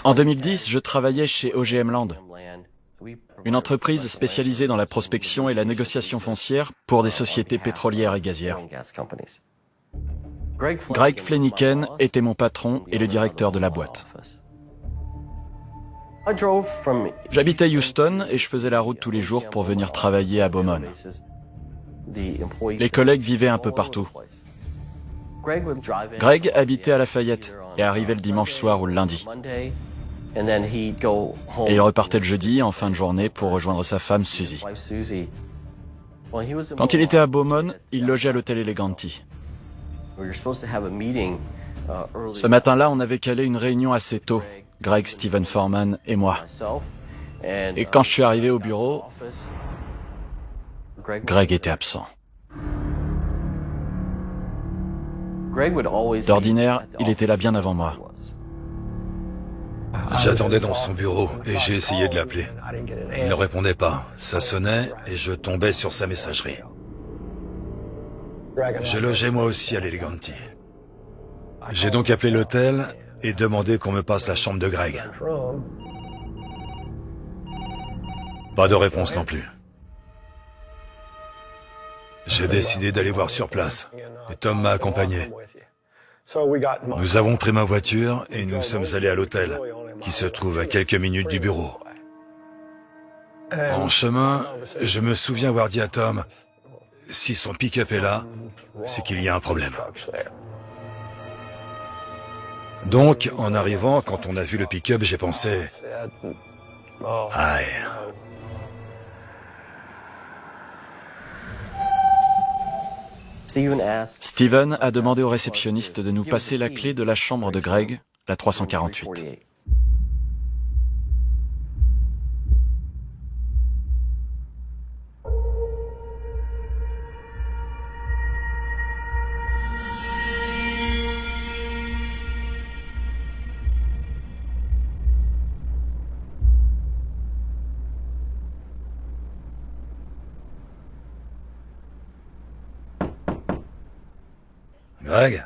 En 2010, je travaillais chez OGM Land, une entreprise spécialisée dans la prospection et la négociation foncière pour des sociétés pétrolières et gazières. Greg Fleniken était mon patron et le directeur de la boîte. J'habitais Houston et je faisais la route tous les jours pour venir travailler à Beaumont. Les collègues vivaient un peu partout. Greg habitait à Lafayette et arrivait le dimanche soir ou le lundi. Et il repartait le jeudi en fin de journée pour rejoindre sa femme Suzy. Quand il était à Beaumont, il logeait à l'hôtel Eleganti. Ce matin-là, on avait calé une réunion assez tôt, Greg, Stephen Foreman et moi. Et quand je suis arrivé au bureau, Greg était absent. D'ordinaire, il était là bien avant moi. J'attendais dans son bureau et j'ai essayé de l'appeler. Il ne répondait pas. Ça sonnait et je tombais sur sa messagerie. Je logeais moi aussi à l'Eleganti. J'ai donc appelé l'hôtel et demandé qu'on me passe la chambre de Greg. Pas de réponse non plus. J'ai décidé d'aller voir sur place et Tom m'a accompagné. Nous avons pris ma voiture et nous sommes allés à l'hôtel, qui se trouve à quelques minutes du bureau. En chemin, je me souviens avoir dit à Tom, si son pick-up est là, c'est qu'il y a un problème. Donc, en arrivant, quand on a vu le pick-up, j'ai pensé, aïe. Steven a demandé au réceptionniste de nous passer la clé de la chambre de Greg, la 348. Greg?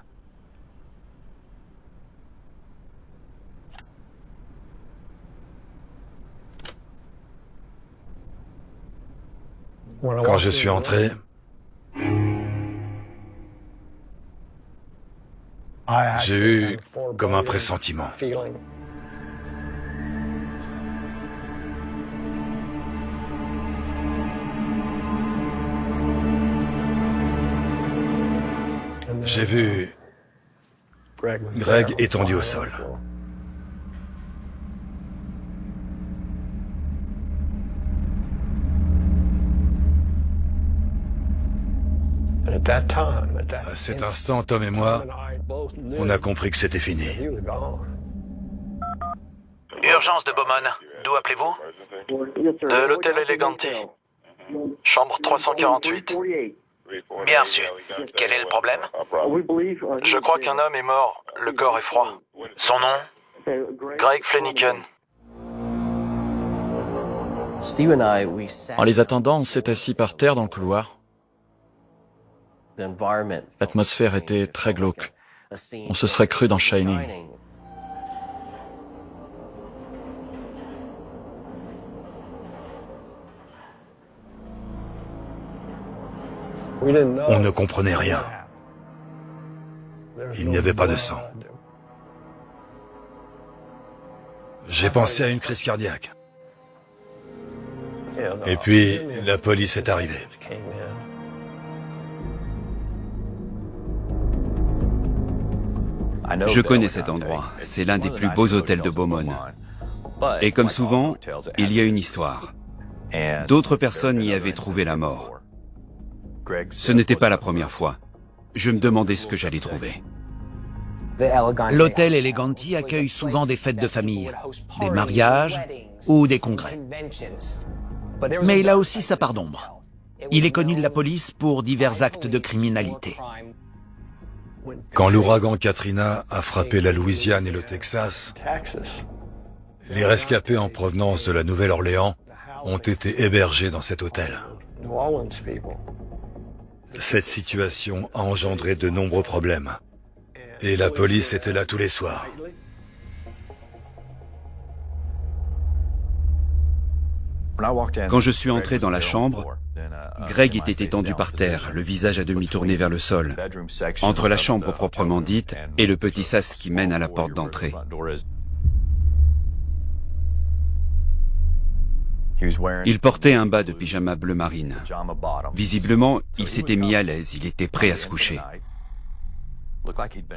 Quand je suis entré, j'ai eu comme un pressentiment. J'ai vu Greg étendu au sol. À cet instant, Tom et moi, on a compris que c'était fini. Urgence de Beaumont. D'où appelez-vous? De l'hôtel Eleganti, chambre 348. Bien reçu. Quel est le problème? Je crois qu'un homme est mort, le corps est froid. Son nom? Greg Fleniken. En les attendant, on s'est assis par terre dans le couloir. L'atmosphère était très glauque. On se serait cru dans Shining. On ne comprenait rien. Il n'y avait pas de sang. J'ai pensé à une crise cardiaque. Et puis, la police est arrivée. Je connais cet endroit. C'est l'un des plus beaux hôtels de Beaumont. Et comme souvent, il y a une histoire. D'autres personnes y avaient trouvé la mort. Ce n'était pas la première fois. Je me demandais ce que j'allais trouver. L'hôtel Eleganti accueille souvent des fêtes de famille, des mariages ou des congrès. Mais il a aussi sa part d'ombre. Il est connu de la police pour divers actes de criminalité. Quand l'ouragan Katrina a frappé la Louisiane et le Texas, les rescapés en provenance de la Nouvelle-Orléans ont été hébergés dans cet hôtel. Cette situation a engendré de nombreux problèmes. Et la police était là tous les soirs. Quand je suis entré dans la chambre, Greg était étendu par terre, le visage à demi tourné vers le sol, entre la chambre proprement dite et le petit sas qui mène à la porte d'entrée. Il portait un bas de pyjama bleu marine. Visiblement, il s'était mis à l'aise, il était prêt à se coucher.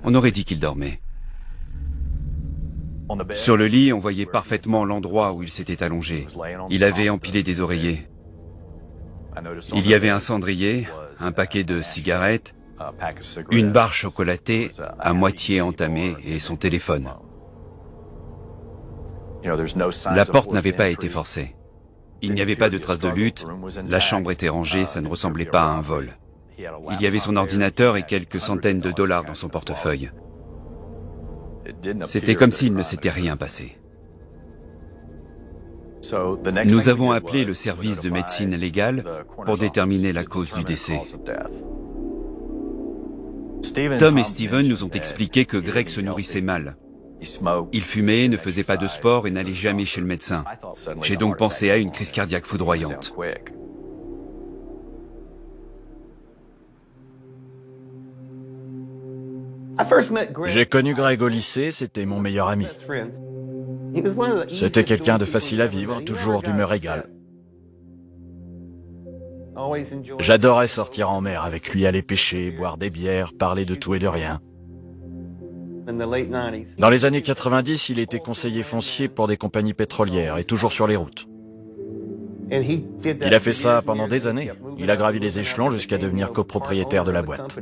On aurait dit qu'il dormait. Sur le lit, on voyait parfaitement l'endroit où il s'était allongé. Il avait empilé des oreillers. Il y avait un cendrier, un paquet de cigarettes, une barre chocolatée à moitié entamée et son téléphone. La porte n'avait pas été forcée. Il n'y avait pas de traces de lutte, la chambre était rangée, ça ne ressemblait pas à un vol. Il y avait son ordinateur et quelques centaines de dollars dans son portefeuille. C'était comme s'il ne s'était rien passé. Nous avons appelé le service de médecine légale pour déterminer la cause du décès. Tom et Steven nous ont expliqué que Greg se nourrissait mal. Il fumait, ne faisait pas de sport et n'allait jamais chez le médecin. J'ai donc pensé à une crise cardiaque foudroyante. J'ai connu Greg au lycée, c'était mon meilleur ami. C'était quelqu'un de facile à vivre, toujours d'humeur égale. J'adorais sortir en mer avec lui, aller pêcher, boire des bières, parler de tout et de rien. Dans les années 90, il était conseiller foncier pour des compagnies pétrolières et toujours sur les routes. Il a fait ça pendant des années. Il a gravi les échelons jusqu'à devenir copropriétaire de la boîte.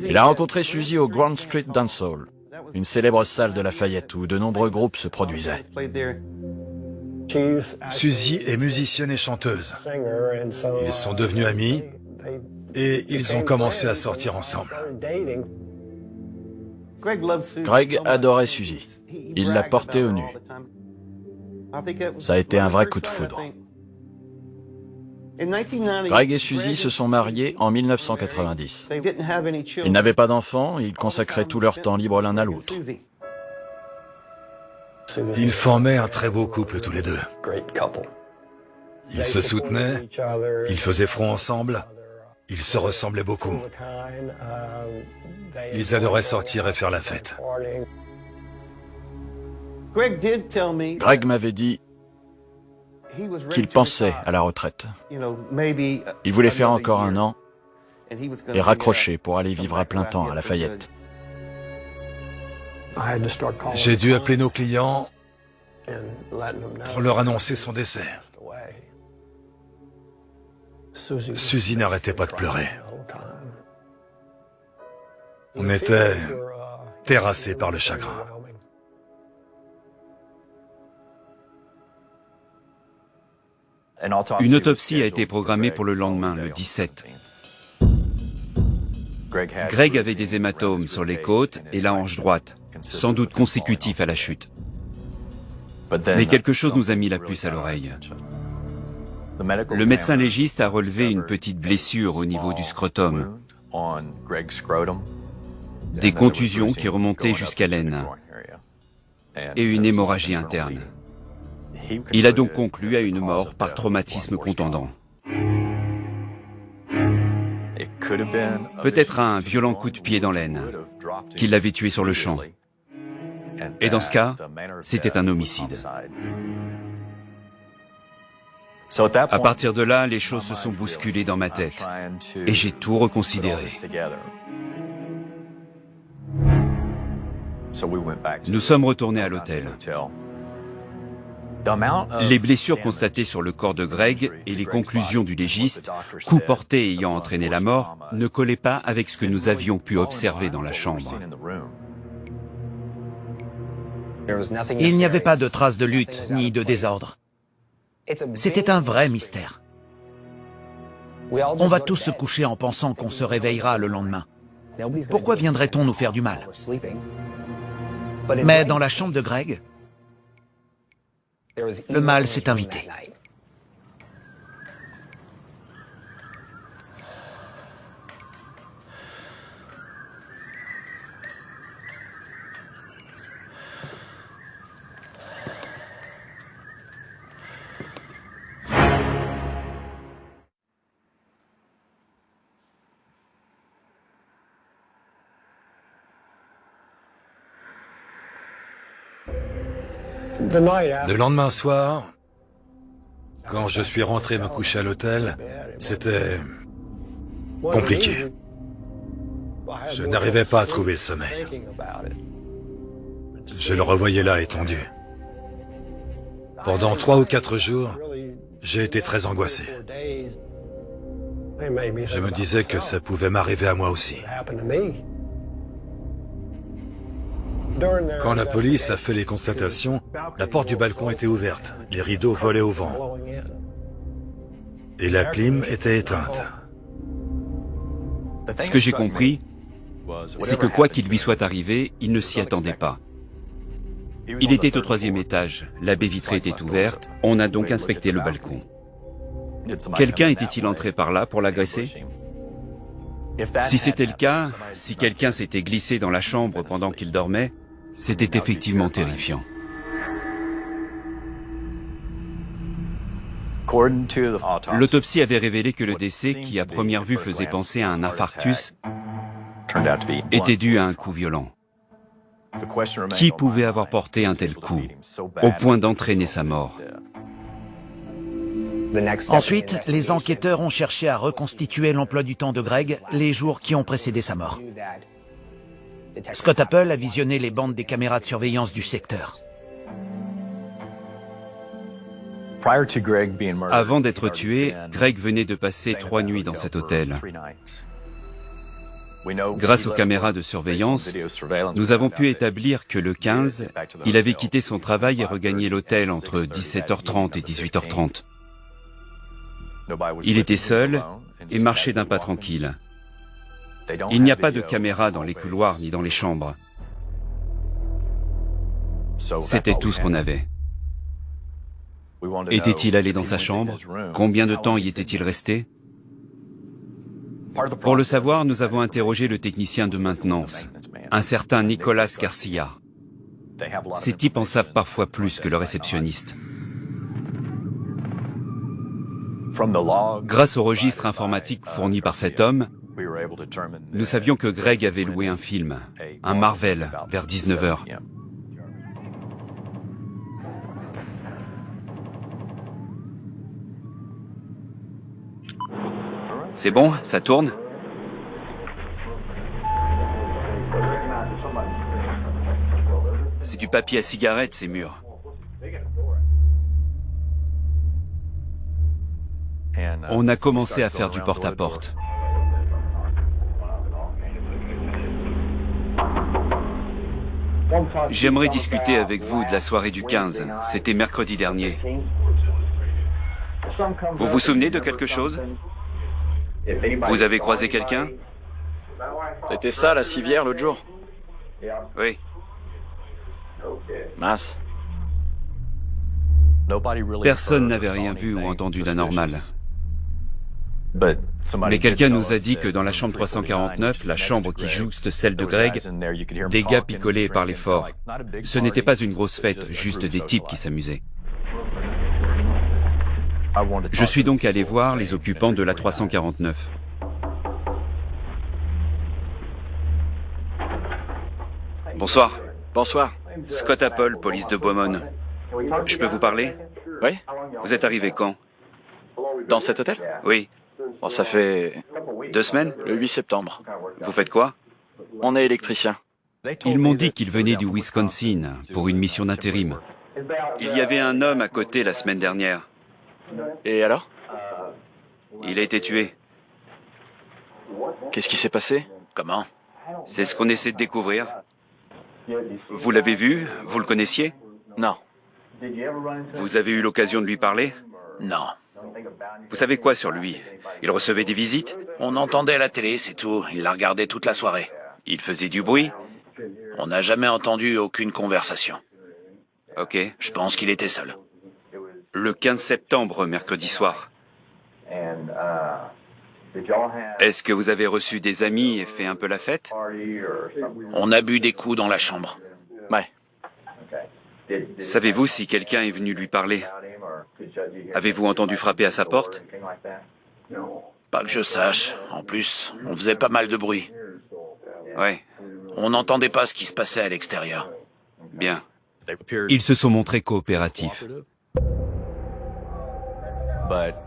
Il a rencontré Suzy au Grand Street Dance Hall, une célèbre salle de Lafayette où de nombreux groupes se produisaient. Suzy est musicienne et chanteuse. Ils sont devenus amis et ils ont commencé à sortir ensemble. Greg adorait Suzy. Il l'a portée au nu. Ça a été un vrai coup de foudre. Greg et Suzy se sont mariés en 1990. Ils n'avaient pas d'enfants, ils consacraient tout leur temps libre l'un à l'autre. Ils formaient un très beau couple tous les deux. Ils se soutenaient, ils faisaient front ensemble, ils se ressemblaient beaucoup. Ils adoraient sortir et faire la fête. Greg m'avait dit qu'il pensait à la retraite. Il voulait faire encore un an et raccrocher pour aller vivre à plein temps à Lafayette. J'ai dû appeler nos clients pour leur annoncer son décès. Suzy n'arrêtait pas de pleurer. On était terrassés par le chagrin. Une autopsie a été programmée pour le lendemain, le 17. Greg avait des hématomes sur les côtes et la hanche droite, sans doute consécutifs à la chute. Mais quelque chose nous a mis la puce à l'oreille. Le médecin légiste a relevé une petite blessure au niveau du scrotum, des contusions qui remontaient jusqu'à l'aine et une hémorragie interne. Il a donc conclu à une mort par traumatisme contondant. Peut-être un violent coup de pied dans l'aine, qui l'avait tué sur le champ. Et dans ce cas, c'était un homicide. À partir de là, les choses se sont bousculées dans ma tête, et j'ai tout reconsidéré. Nous sommes retournés à l'hôtel. Les blessures constatées sur le corps de Greg et les conclusions du légiste, coup porté ayant entraîné la mort, ne collaient pas avec ce que nous avions pu observer dans la chambre. Il n'y avait pas de traces de lutte ni de désordre. C'était un vrai mystère. On va tous se coucher en pensant qu'on se réveillera le lendemain. Pourquoi viendrait-on nous faire du mal? Mais dans la chambre de Greg, le mal s'est invité. Le lendemain soir, quand je suis rentré me coucher à l'hôtel, c'était compliqué. Je n'arrivais pas à trouver le sommeil. Je le revoyais là, étendu. Pendant 3 ou 4 jours, j'ai été très angoissé. Je me disais que ça pouvait m'arriver à moi aussi. Quand la police a fait les constatations, la porte du balcon était ouverte, les rideaux volaient au vent. Et la clim était éteinte. Ce que j'ai compris, c'est que quoi qu'il lui soit arrivé, il ne s'y attendait pas. Il était au 3e étage, la baie vitrée était ouverte, on a donc inspecté le balcon. Quelqu'un était-il entré par là pour l'agresser? Si c'était le cas, si quelqu'un s'était glissé dans la chambre pendant qu'il dormait, c'était effectivement terrifiant. L'autopsie avait révélé que le décès, qui à première vue faisait penser à un infarctus, était dû à un coup violent. Qui pouvait avoir porté un tel coup, au point d'entraîner sa mort? Ensuite, les enquêteurs ont cherché à reconstituer l'emploi du temps de Greg les jours qui ont précédé sa mort. Scott Apple a visionné les bandes des caméras de surveillance du secteur. Avant d'être tué, Greg venait de passer 3 nuits dans cet hôtel. Grâce aux caméras de surveillance, nous avons pu établir que le 15, il avait quitté son travail et regagné l'hôtel entre 17h30 et 18h30. Il était seul et marchait d'un pas tranquille. Il n'y a pas de caméra dans les couloirs ni dans les chambres. C'était tout ce qu'on avait. Était-il allé dans sa chambre? Combien de temps y était-il resté? Pour le savoir, nous avons interrogé le technicien de maintenance, un certain Nicolas Garcia. Ces types en savent parfois plus que le réceptionniste. Grâce au registre informatique fourni par cet homme, nous savions que Greg avait loué un film, un Marvel, vers 19h. C'est bon, ça tourne? C'est du papier à cigarette, ces murs. On a commencé à faire du porte-à-porte. J'aimerais discuter avec vous de la soirée du 15. C'était mercredi dernier. Vous vous souvenez de quelque chose? Vous avez croisé quelqu'un? C'était ça, la civière, l'autre jour? Oui. Mince. Personne n'avait rien vu ou entendu d'anormal. Mais quelqu'un nous a dit que dans la chambre 349, la chambre qui jouxte celle de Greg, des gars picolaient et parlaient fort. Ce n'était pas une grosse fête, juste des types qui s'amusaient. Je suis donc allé voir les occupants de la 349. Bonsoir. Bonsoir. Scott Apple, police de Beaumont. Je peux vous parler? Oui? Vous êtes arrivé quand? Dans cet hôtel? Oui. Bon, ça fait 2 semaines? le 8 septembre. Vous faites quoi? On est électricien. Ils m'ont dit qu'ils venaient du Wisconsin pour une mission d'intérim. Il y avait un homme à côté la semaine dernière. Et alors? Il a été tué. Qu'est-ce qui s'est passé? Comment? C'est ce qu'on essaie de découvrir. Vous l'avez vu? Vous le connaissiez? Non. Vous avez eu l'occasion de lui parler? Non. Vous savez quoi sur lui? Il recevait des visites? On entendait à la télé, c'est tout. Il la regardait toute la soirée. Il faisait du bruit? On n'a jamais entendu aucune conversation. Ok. Je pense qu'il était seul. Le 15 septembre, mercredi soir. Est-ce que vous avez reçu des amis et fait un peu la fête? On a bu des coups dans la chambre. Ouais. Savez-vous si quelqu'un est venu lui parler? Avez-vous entendu frapper à sa porte? Pas que je sache. En plus, on faisait pas mal de bruit. Ouais, On n'entendait pas ce qui se passait à l'extérieur. bien. Ils se sont montrés coopératifs.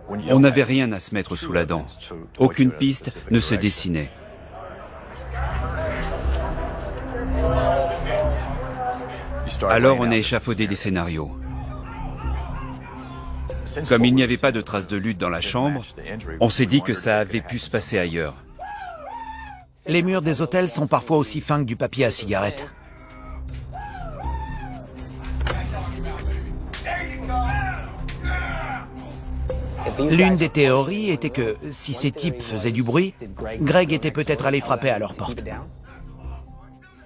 On n'avait rien à se mettre sous la dent. Aucune piste ne se dessinait. Alors on a échafaudé des scénarios. Comme il n'y avait pas de traces de lutte dans la chambre, on s'est dit que ça avait pu se passer ailleurs. Les murs des hôtels sont parfois aussi fins que du papier à cigarette. L'une des théories était que, si ces types faisaient du bruit, Greg était peut-être allé frapper à leur porte.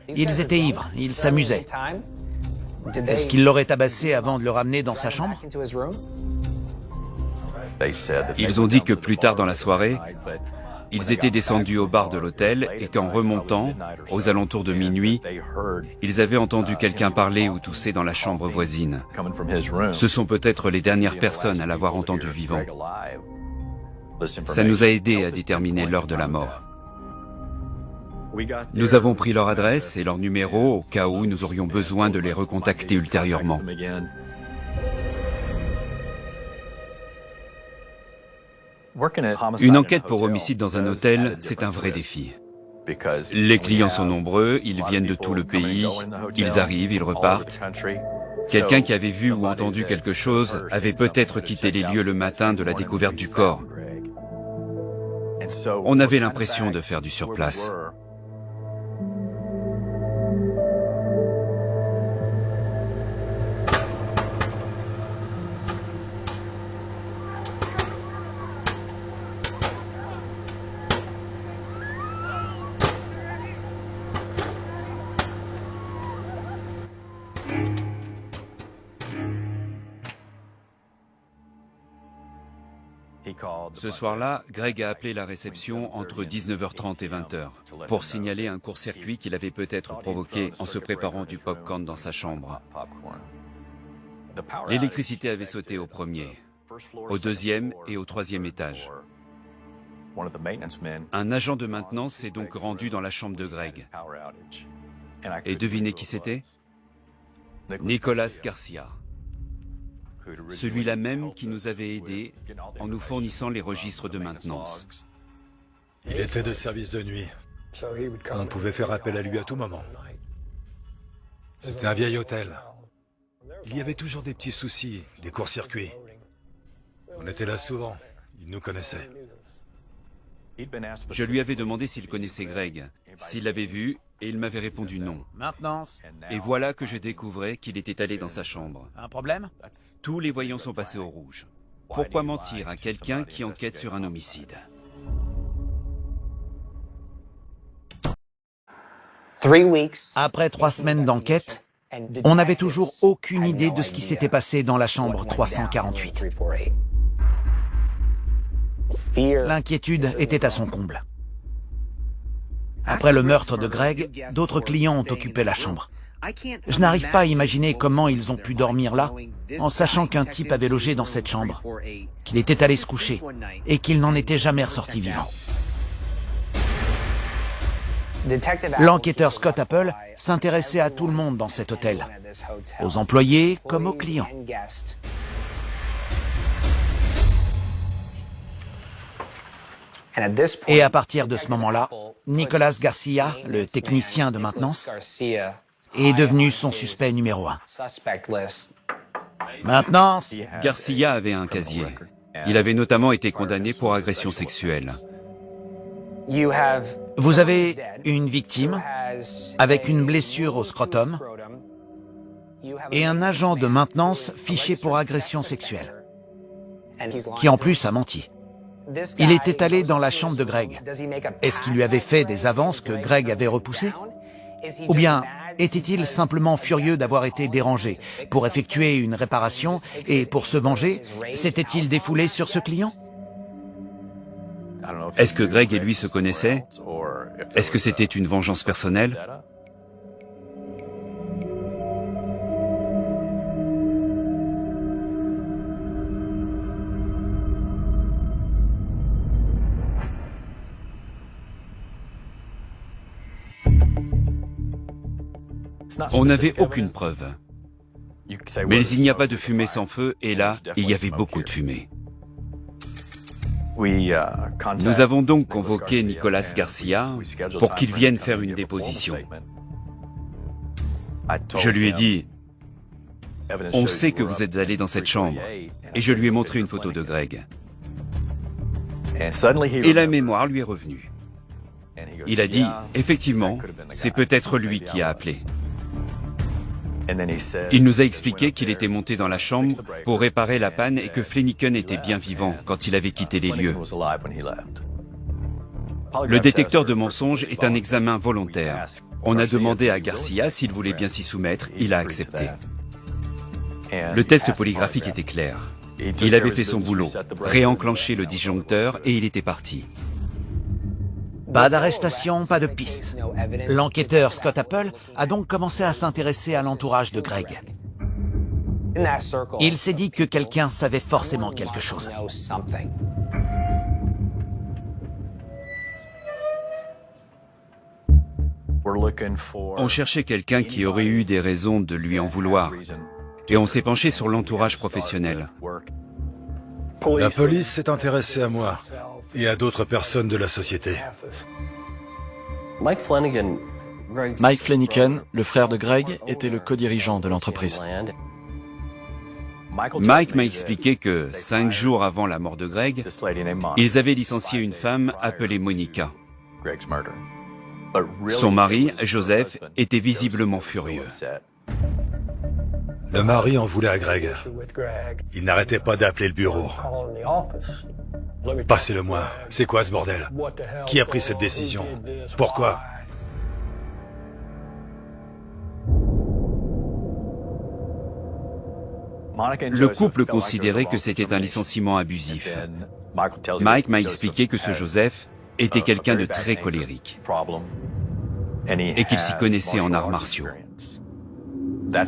Ils étaient ivres, ils s'amusaient. Est-ce qu'il l'aurait tabassé avant de le ramener dans sa chambre? Ils ont dit que plus tard dans la soirée, ils étaient descendus au bar de l'hôtel et qu'en remontant, aux alentours de minuit, ils avaient entendu quelqu'un parler ou tousser dans la chambre voisine. Ce sont peut-être les dernières personnes à l'avoir entendu vivant. Ça nous a aidés à déterminer l'heure de la mort. Nous avons pris leur adresse et leur numéro au cas où nous aurions besoin de les recontacter ultérieurement. Une enquête pour homicide dans un hôtel, c'est un vrai défi. Les clients sont nombreux, ils viennent de tout le pays, ils arrivent, ils repartent. Quelqu'un qui avait vu ou entendu quelque chose avait peut-être quitté les lieux le matin de la découverte du corps. On avait l'impression de faire du surplace. Ce soir-là, Greg a appelé la réception entre 19h30 et 20h pour signaler un court-circuit qu'il avait peut-être provoqué en se préparant du pop-corn dans sa chambre. L'électricité avait sauté au premier, au deuxième et au troisième étage. Un agent de maintenance s'est donc rendu dans la chambre de Greg. Et devinez qui c'était? Nicolas Garcia. Celui-là même qui nous avait aidés en nous fournissant les registres de maintenance. Il était de service de nuit. On pouvait faire appel à lui à tout moment. C'était un vieil hôtel. Il y avait toujours des petits soucis, des courts-circuits. On était là souvent. Il nous connaissait. Je lui avais demandé s'il connaissait Greg, s'il l'avait vu, et il m'avait répondu non. Maintenance. Et voilà que je découvrais qu'il était allé dans sa chambre. Un problème? Tous les voyants sont passés au rouge. Pourquoi mentir à quelqu'un qui enquête sur un homicide? Après 3 semaines d'enquête, on n'avait toujours aucune idée de ce qui s'était passé dans la chambre 348. L'inquiétude était à son comble. Après le meurtre de Greg, d'autres clients ont occupé la chambre. Je n'arrive pas à imaginer comment ils ont pu dormir là, en sachant qu'un type avait logé dans cette chambre, qu'il était allé se coucher et qu'il n'en était jamais ressorti vivant. L'enquêteur Scott Apple s'intéressait à tout le monde dans cet hôtel, aux employés comme aux clients. Et à partir de ce moment-là, Nicolas Garcia, le technicien de maintenance, est devenu son suspect numéro 1. Maintenance. Garcia avait un casier. Il avait notamment été condamné pour agression sexuelle. Vous avez une victime avec une blessure au scrotum et un agent de maintenance fiché pour agression sexuelle, qui en plus a menti. Il était allé dans la chambre de Greg. Est-ce qu'il lui avait fait des avances que Greg avait repoussées? Ou bien était-il simplement furieux d'avoir été dérangé pour effectuer une réparation et pour se venger, s'était-il défoulé sur ce client? Est-ce que Greg et lui se connaissaient? Est-ce que c'était une vengeance personnelle? On n'avait aucune preuve. Mais il n'y a pas de fumée sans feu, et là, il y avait beaucoup de fumée. Nous avons donc convoqué Nicolas Garcia pour qu'il vienne faire une déposition. Je lui ai dit, « On sait que vous êtes allé dans cette chambre. » Et je lui ai montré une photo de Greg. Et la mémoire lui est revenue. Il a dit, « Effectivement, c'est peut-être lui qui a appelé. » Il nous a expliqué qu'il était monté dans la chambre pour réparer la panne et que Flanagan était bien vivant quand il avait quitté les lieux. Le détecteur de mensonges est un examen volontaire. On a demandé à Garcia s'il voulait bien s'y soumettre, il a accepté. Le test polygraphique était clair. Il avait fait son boulot, réenclenché le disjoncteur et il était parti. Pas d'arrestation, pas de piste. L'enquêteur Scott Apple a donc commencé à s'intéresser à l'entourage de Greg. Il s'est dit que quelqu'un savait forcément quelque chose. On cherchait quelqu'un qui aurait eu des raisons de lui en vouloir. Et on s'est penché sur l'entourage professionnel. La police s'est intéressée à moi et à d'autres personnes de la société. Mike Flanagan, le frère de Greg, était le co-dirigeant de l'entreprise. Mike m'a expliqué que 5 jours avant la mort de Greg, ils avaient licencié une femme appelée Monica. Son mari, Joseph, était visiblement furieux. Le mari en voulait à Greg. Il n'arrêtait pas d'appeler le bureau. Passez-le-moi. C'est quoi ce bordel? Qui a pris cette décision? Pourquoi? Le couple considérait que c'était un licenciement abusif. Mike m'a expliqué que ce Joseph était quelqu'un de très colérique et qu'il s'y connaissait en arts martiaux,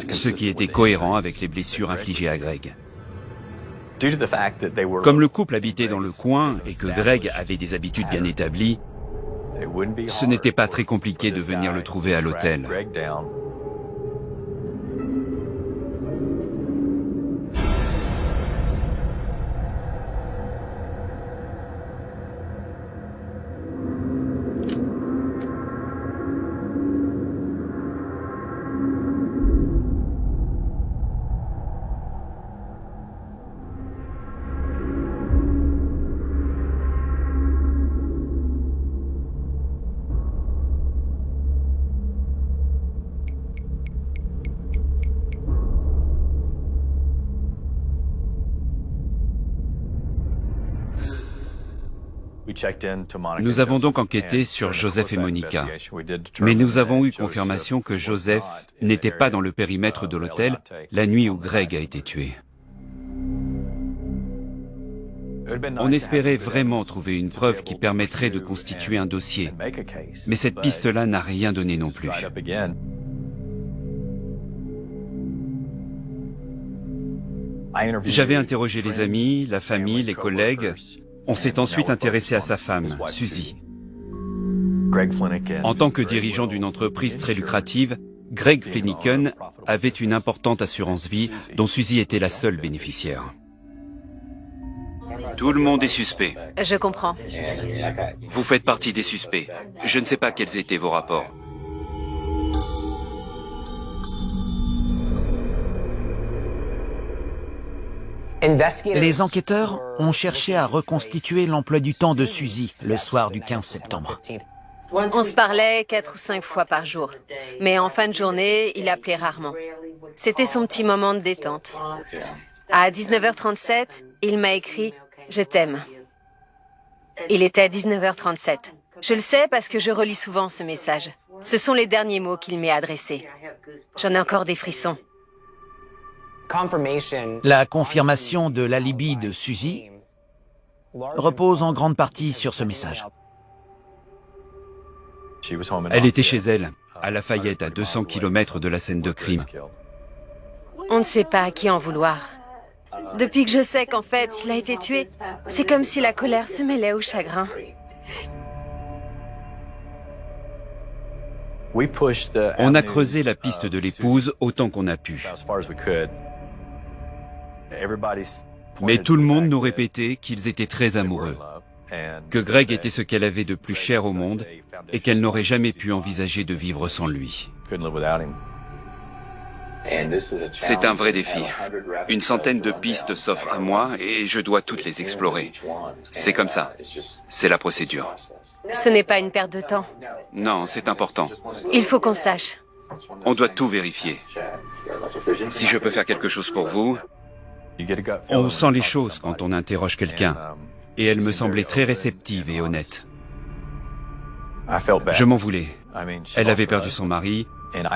ce qui était cohérent avec les blessures infligées à Greg. Comme le couple habitait dans le coin et que Greg avait des habitudes bien établies, ce n'était pas très compliqué de venir le trouver à l'hôtel. Nous avons donc enquêté sur Joseph et Monica, mais nous avons eu confirmation que Joseph n'était pas dans le périmètre de l'hôtel la nuit où Greg a été tué. On espérait vraiment trouver une preuve qui permettrait de constituer un dossier, mais cette piste-là n'a rien donné non plus. J'avais interrogé les amis, la famille, les collègues. On s'est ensuite intéressé à sa femme, Suzy. En tant que dirigeant d'une entreprise très lucrative, Greg Flanagan avait une importante assurance vie dont Suzy était la seule bénéficiaire. Tout le monde est suspect. Je comprends. Vous faites partie des suspects. Je ne sais pas quels étaient vos rapports. Les enquêteurs ont cherché à reconstituer l'emploi du temps de Suzy le soir du 15 septembre. On se parlait 4 ou 5 fois par jour. Mais en fin de journée, il appelait rarement. C'était son petit moment de détente. À 19h37, il m'a écrit « Je t'aime ». Il était à 19h37. Je le sais parce que je relis souvent ce message. Ce sont les derniers mots qu'il m'est adressés. J'en ai encore des frissons. La confirmation de l'alibi de Suzy repose en grande partie sur ce message. Elle était chez elle, à Lafayette, à 200 km de la scène de crime. On ne sait pas à qui en vouloir. Depuis que je sais qu'en fait, il a été tué, c'est comme si la colère se mêlait au chagrin. On a creusé la piste de l'épouse autant qu'on a pu. Mais tout le monde nous répétait qu'ils étaient très amoureux, que Greg était ce qu'elle avait de plus cher au monde et qu'elle n'aurait jamais pu envisager de vivre sans lui. C'est un vrai défi. Une centaine de pistes s'offrent à moi et je dois toutes les explorer. C'est comme ça. C'est la procédure. Ce n'est pas une perte de temps. Non, c'est important. Il faut qu'on sache. On doit tout vérifier. Si je peux faire quelque chose pour vous, on sent les choses quand on interroge quelqu'un. Et elle me semblait très réceptive et honnête. Je m'en voulais. Elle avait perdu son mari.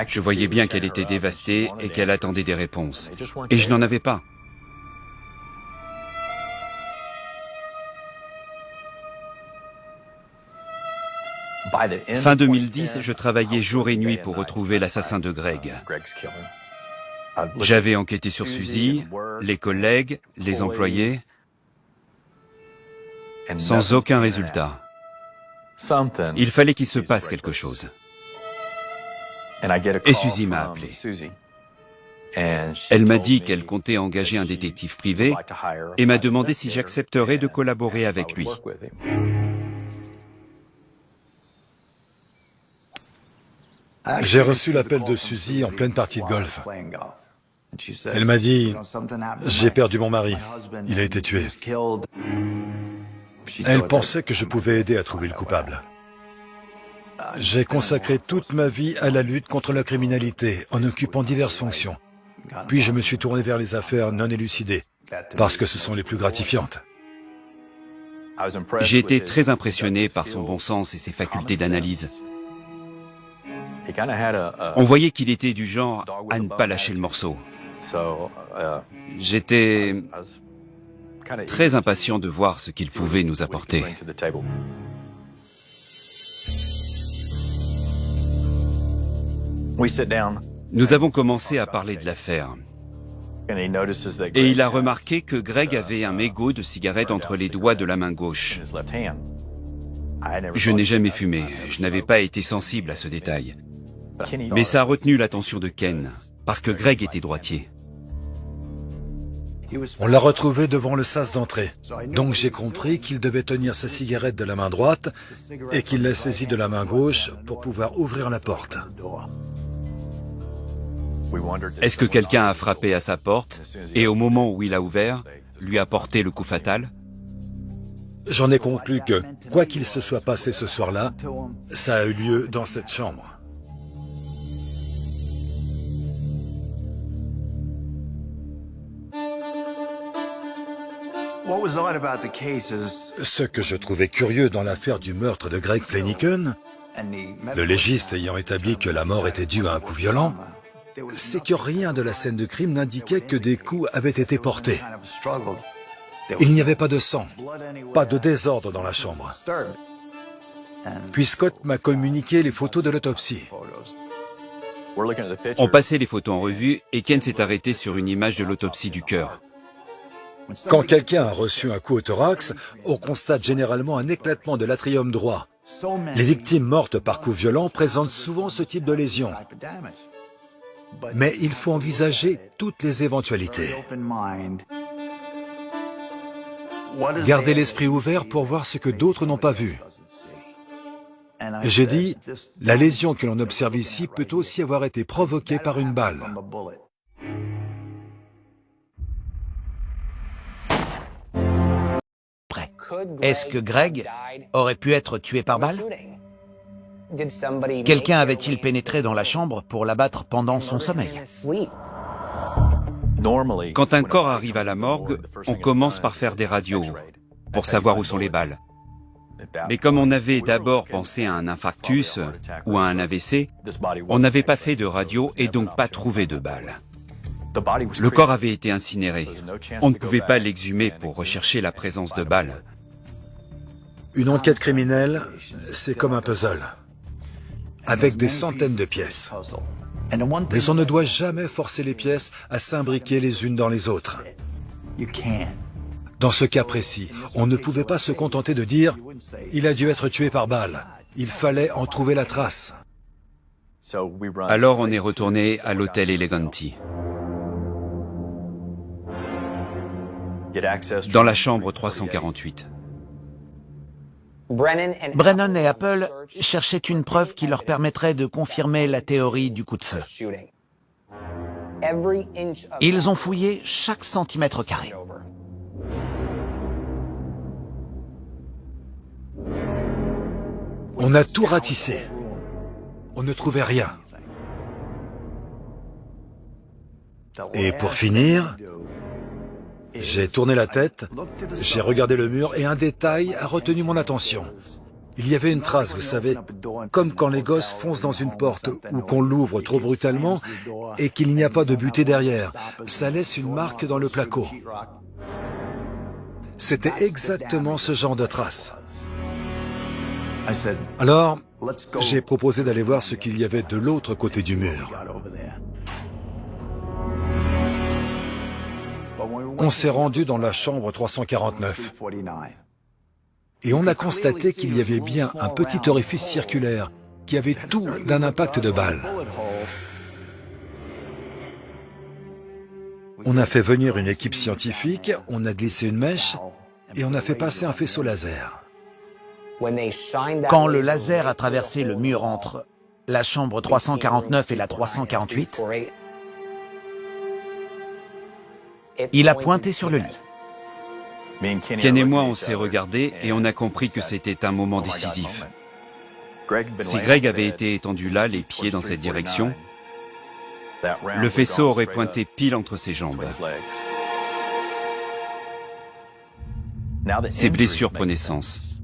Je voyais bien qu'elle était dévastée et qu'elle attendait des réponses. Et je n'en avais pas. Fin 2010, je travaillais jour et nuit pour retrouver l'assassin de Greg. J'avais enquêté sur Suzy, les collègues, les employés, sans aucun résultat. Il fallait qu'il se passe quelque chose. Et Suzy m'a appelé. Elle m'a dit qu'elle comptait engager un détective privé et m'a demandé si j'accepterais de collaborer avec lui. J'ai reçu l'appel de Suzy en pleine partie de golf. Elle m'a dit « J'ai perdu mon mari, il a été tué ». Elle pensait que je pouvais aider à trouver le coupable. J'ai consacré toute ma vie à la lutte contre la criminalité en occupant diverses fonctions. Puis je me suis tourné vers les affaires non élucidées, parce que ce sont les plus gratifiantes. J'ai été très impressionné par son bon sens et ses facultés d'analyse. On voyait qu'il était du genre à ne pas lâcher le morceau. J'étais très impatient de voir ce qu'il pouvait nous apporter. Nous avons commencé à parler de l'affaire. Et il a remarqué que Greg avait un mégot de cigarette entre les doigts de la main gauche. Je n'ai jamais fumé, je n'avais pas été sensible à ce détail. Mais ça a retenu l'attention de Ken, parce que Greg était droitier. On l'a retrouvé devant le sas d'entrée. Donc j'ai compris qu'il devait tenir sa cigarette de la main droite et qu'il l'a saisie de la main gauche pour pouvoir ouvrir la porte. Est-ce que quelqu'un a frappé à sa porte et au moment où il a ouvert, lui a porté le coup fatal? J'en ai conclu que, quoi qu'il se soit passé ce soir-là, ça a eu lieu dans cette chambre. Ce que je trouvais curieux dans l'affaire du meurtre de Greg Flanagan, le légiste ayant établi que la mort était due à un coup violent, c'est que rien de la scène de crime n'indiquait que des coups avaient été portés. Il n'y avait pas de sang, pas de désordre dans la chambre. Puis Scott m'a communiqué les photos de l'autopsie. On passait les photos en revue et Ken s'est arrêté sur une image de l'autopsie du cœur. Quand quelqu'un a reçu un coup au thorax, on constate généralement un éclatement de l'atrium droit. Les victimes mortes par coup violent présentent souvent ce type de lésion. Mais il faut envisager toutes les éventualités. Gardez l'esprit ouvert pour voir ce que d'autres n'ont pas vu. J'ai dit, la lésion que l'on observe ici peut aussi avoir été provoquée par une balle. Est-ce que Greg aurait pu être tué par balle? Quelqu'un avait-il pénétré dans la chambre pour l'abattre pendant son sommeil? Quand un corps arrive à la morgue, on commence par faire des radios pour savoir où sont les balles. Mais comme on avait d'abord pensé à un infarctus ou à un AVC, on n'avait pas fait de radio et donc pas trouvé de balles. Le corps avait été incinéré. On ne pouvait pas l'exhumer pour rechercher la présence de balles. Une enquête criminelle, c'est comme un puzzle, avec des centaines de pièces. Mais on ne doit jamais forcer les pièces à s'imbriquer les unes dans les autres. Dans ce cas précis, on ne pouvait pas se contenter de dire « il a dû être tué par balle ». Il fallait en trouver la trace. Alors on est retourné à l'hôtel Eleganti. Dans la chambre 348. Brennan et Apple cherchaient une preuve qui leur permettrait de confirmer la théorie du coup de feu. Ils ont fouillé chaque centimètre carré. On a tout ratissé. On ne trouvait rien. Et pour finir, j'ai tourné la tête, j'ai regardé le mur et un détail a retenu mon attention. Il y avait une trace, vous savez, comme quand les gosses foncent dans une porte ou qu'on l'ouvre trop brutalement et qu'il n'y a pas de butée derrière. Ça laisse une marque dans le placo. C'était exactement ce genre de trace. Alors, j'ai proposé d'aller voir ce qu'il y avait de l'autre côté du mur. On s'est rendu dans la chambre 349. Et on a constaté qu'il y avait bien un petit orifice circulaire qui avait tout d'un impact de balle. On a fait venir une équipe scientifique, on a glissé une mèche et on a fait passer un faisceau laser. Quand le laser a traversé le mur entre la chambre 349 et la 348, il a pointé sur le lit. Ken et moi, on s'est regardés et on a compris que c'était un moment décisif. Si Greg avait été étendu là, les pieds dans cette direction, le faisceau aurait pointé pile entre ses jambes. Ses blessures prenaient sens.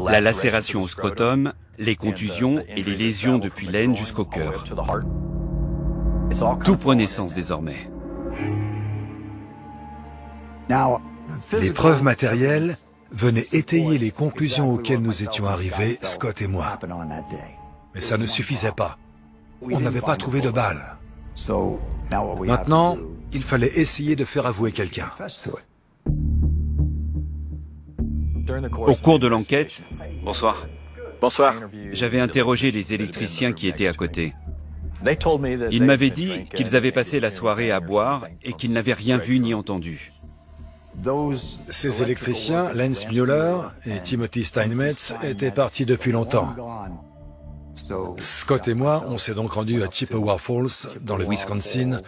La lacération au scrotum, les contusions et les lésions depuis l'aine jusqu'au cœur. Tout prenait sens désormais. Les preuves matérielles venaient étayer les conclusions auxquelles nous étions arrivés, Scott et moi. Mais ça ne suffisait pas. On n'avait pas trouvé de balle. Maintenant, il fallait essayer de faire avouer quelqu'un. Au cours de l'enquête, Bonsoir. Bonsoir. j'avais interrogé les électriciens qui étaient à côté. Ils m'avaient dit qu'ils avaient passé la soirée à boire et qu'ils n'avaient rien vu ni entendu. Ces électriciens, Lance Mueller et Timothy Steinmetz, étaient partis depuis longtemps. Scott et moi, on s'est donc rendus à Chippewa Falls, dans le Wisconsin,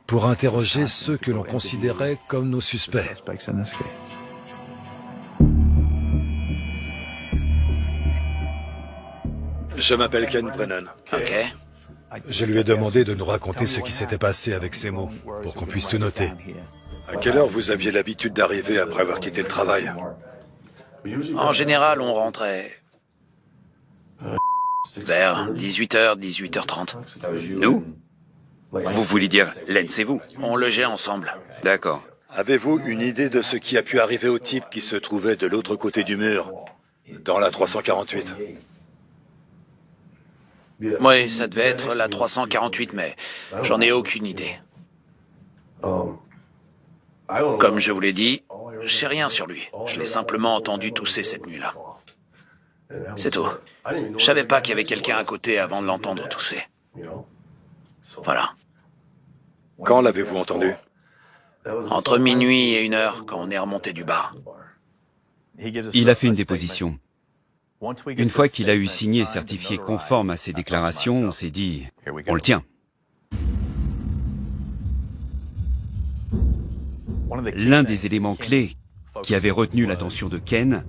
pour interroger ceux que l'on considérait comme nos suspects. Je m'appelle Ken Brennan. Ok. Je lui ai demandé de nous raconter ce qui s'était passé avec ces mots, pour qu'on puisse tout noter. À quelle heure vous aviez l'habitude d'arriver après avoir quitté le travail? En général, on rentrait vers 18h, 18h30. Nous? Vous voulez dire Lance et vous? On logeait ensemble. D'accord. Avez-vous une idée de ce qui a pu arriver au type qui se trouvait de l'autre côté du mur, dans la 348? Oui, ça devait être la 348, mais j'en ai aucune idée. Comme je vous l'ai dit, je sais rien sur lui. Je l'ai simplement entendu tousser cette nuit-là. C'est tout. Je savais pas qu'il y avait quelqu'un à côté avant de l'entendre tousser. Voilà. Quand l'avez-vous entendu? Entre minuit et 1h, quand on est remonté du bar. Il a fait une déposition. Une fois qu'il a eu signé et certifié conforme à ses déclarations, on s'est dit, on le tient. L'un des éléments clés qui avait retenu l'attention de Ken,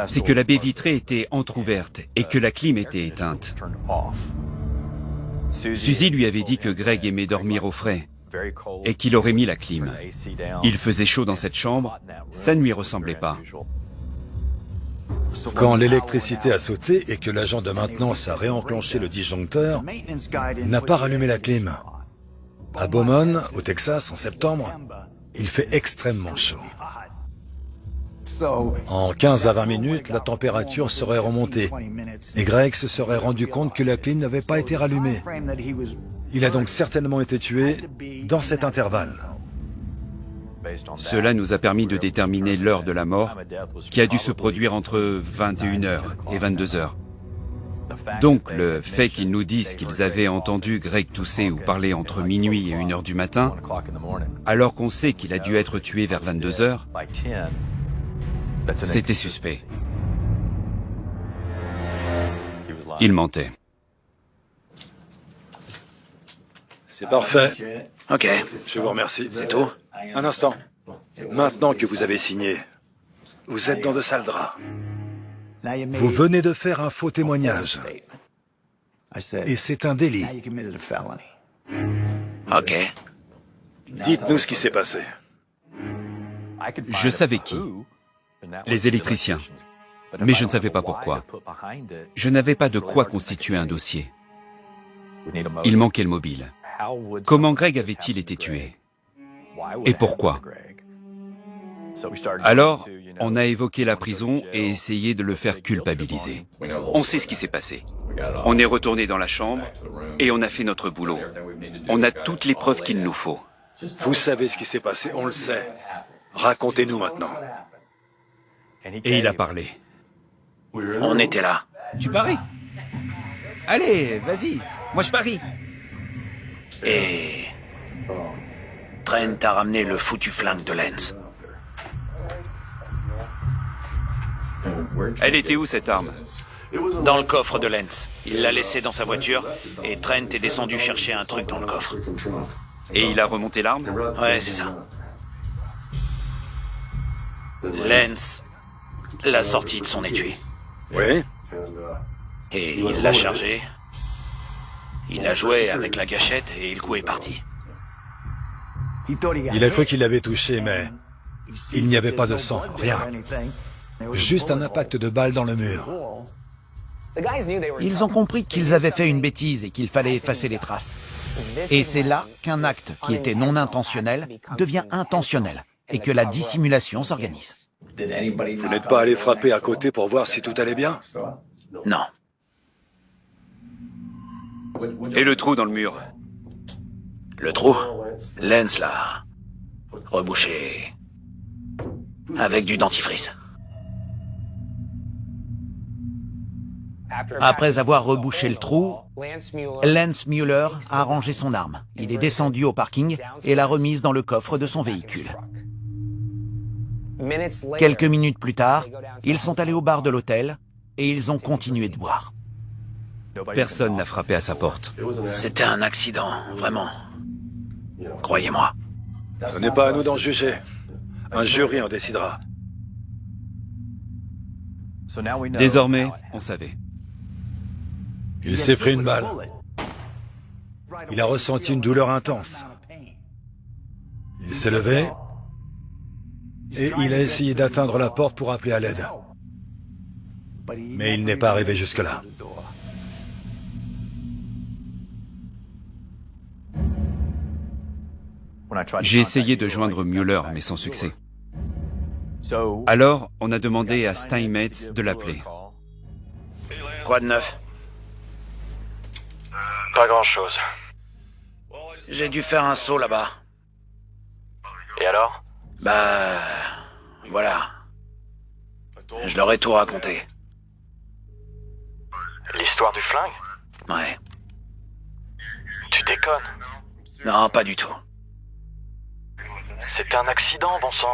c'est que la baie vitrée était entr'ouverte et que la clim était éteinte. Suzy lui avait dit que Greg aimait dormir au frais et qu'il aurait mis la clim. Il faisait chaud dans cette chambre, ça ne lui ressemblait pas. Quand l'électricité a sauté et que l'agent de maintenance a réenclenché le disjoncteur, il n'a pas rallumé la clim. À Beaumont, au Texas, en septembre, il fait extrêmement chaud. En 15 à 20 minutes, la température serait remontée et Greg se serait rendu compte que la clim n'avait pas été rallumée. Il a donc certainement été tué dans cet intervalle. Cela nous a permis de déterminer l'heure de la mort, qui a dû se produire entre 21h et 22h. Donc le fait qu'ils nous disent qu'ils avaient entendu Greg tousser ou parler entre minuit et 1h du matin, alors qu'on sait qu'il a dû être tué vers 22h, c'était suspect. Il mentait. C'est parfait. Ok. Je vous remercie. C'est tout? Un instant. Maintenant que vous avez signé, vous êtes dans de sales draps. Vous venez de faire un faux témoignage. Et c'est un délit. Ok. Dites-nous ce qui s'est passé. Je savais qui. Les électriciens. Mais je ne savais pas pourquoi. Je n'avais pas de quoi constituer un dossier. Il manquait le mobile. Comment Greg avait-il été tué? Et pourquoi? Alors, on a évoqué la prison et essayé de le faire culpabiliser. On sait ce qui s'est passé. On est retourné dans la chambre et on a fait notre boulot. On a toutes les preuves qu'il nous faut. Vous savez ce qui s'est passé, on le sait. Racontez-nous maintenant. Et il a parlé. On était là. Tu paries? Allez, vas-y, moi je parie. Et... Trent a ramené le foutu flingue de Lance. Elle était où cette arme? Dans le coffre de Lance. Il l'a laissé dans sa voiture et Trent est descendu chercher un truc dans le coffre. Et il a remonté l'arme? Ouais, c'est ça. Lance l'a sorti de son étui. Oui? Et il l'a chargé. Il a joué avec la gâchette et le coup est parti. Il a cru qu'il l'avait touché, mais il n'y avait pas de sang, rien. Juste un impact de balle dans le mur. Ils ont compris qu'ils avaient fait une bêtise et qu'il fallait effacer les traces. Et c'est là qu'un acte qui était non intentionnel devient intentionnel et que la dissimulation s'organise. Vous n'êtes pas allé frapper à côté pour voir si tout allait bien? Non. Et le trou dans le mur? Le trou, Lance l'a rebouché avec du dentifrice. Après avoir rebouché le trou, Lance Mueller a rangé son arme. Il est descendu au parking et l'a remise dans le coffre de son véhicule. Quelques minutes plus tard, ils sont allés au bar de l'hôtel et ils ont continué de boire. Personne n'a frappé à sa porte. C'était un accident, vraiment. Croyez-moi. Ce n'est pas à nous d'en juger. Un jury en décidera. Désormais, on savait. Il s'est pris une balle. Il a ressenti une douleur intense. Il s'est levé et il a essayé d'atteindre la porte pour appeler à l'aide. Mais il n'est pas arrivé jusque-là. J'ai essayé de joindre Mueller, mais sans succès. Alors, on a demandé à Steinmetz de l'appeler. Quoi de neuf? Pas grand-chose. J'ai dû faire un saut là-bas. Et alors? Bah... voilà. Je leur ai tout raconté. L'histoire du flingue? Ouais. Tu déconnes? Non, pas du tout. C'était un accident, bon sang.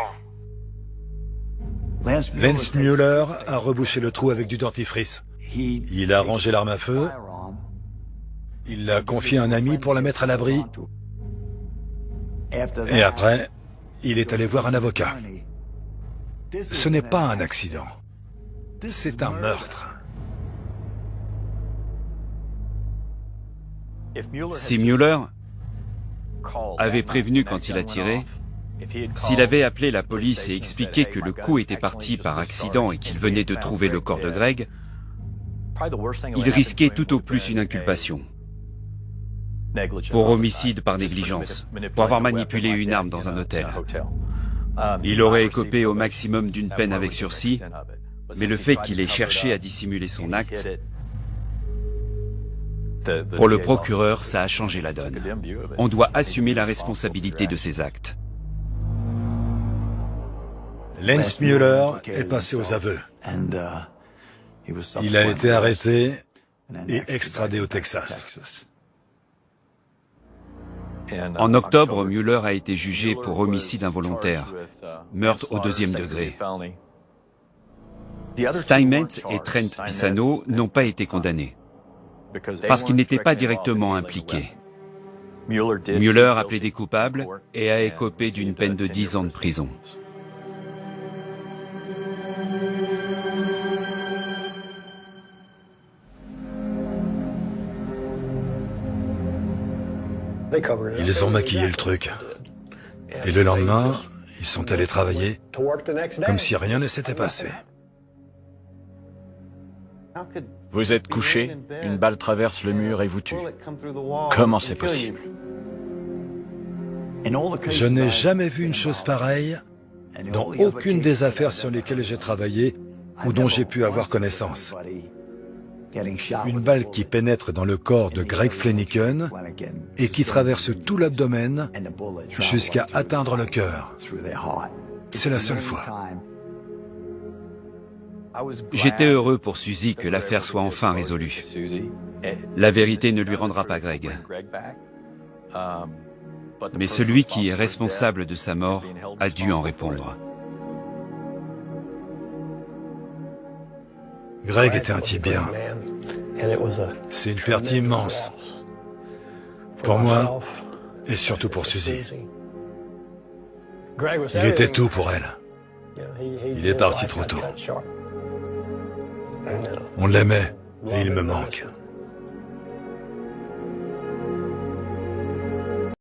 Lance Mueller a rebouché le trou avec du dentifrice. Il a rangé l'arme à feu. Il l'a confiée à un ami pour la mettre à l'abri. Et après, il est allé voir un avocat. Ce n'est pas un accident. C'est un meurtre. Si Mueller avait prévenu quand il a tiré, s'il avait appelé la police et expliqué que le coup était parti par accident et qu'il venait de trouver le corps de Greg, il risquait tout au plus une inculpation. Pour homicide par négligence, pour avoir manipulé une arme dans un hôtel. Il aurait écopé au maximum d'une peine avec sursis, mais le fait qu'il ait cherché à dissimuler son acte, pour le procureur, ça a changé la donne. On doit assumer la responsabilité de ses actes. Lance Mueller est passé aux aveux. Il a été arrêté et extradé au Texas. En octobre, Mueller a été jugé pour homicide involontaire, meurtre au 2e degré. Steinmetz et Trent Pisano n'ont pas été condamnés, parce qu'ils n'étaient pas directement impliqués. Mueller a plaidé coupable et a écopé d'une peine de 10 ans de prison. Ils ont maquillé le truc. Et le lendemain, ils sont allés travailler comme si rien ne s'était passé. Vous êtes couché, une balle traverse le mur et vous tue. Comment c'est possible? Je n'ai jamais vu une chose pareille dans aucune des affaires sur lesquelles j'ai travaillé ou dont j'ai pu avoir connaissance. Une balle qui pénètre dans le corps de Greg Flanagan et qui traverse tout l'abdomen jusqu'à atteindre le cœur. C'est la seule fois. J'étais heureux pour Suzy que l'affaire soit enfin résolue. La vérité ne lui rendra pas Greg. Mais celui qui est responsable de sa mort a dû en répondre. Greg était un type bien. C'est une perte immense. Pour moi, et surtout pour Suzy. Il était tout pour elle. Il est parti trop tôt. On l'aimait, et il me manque.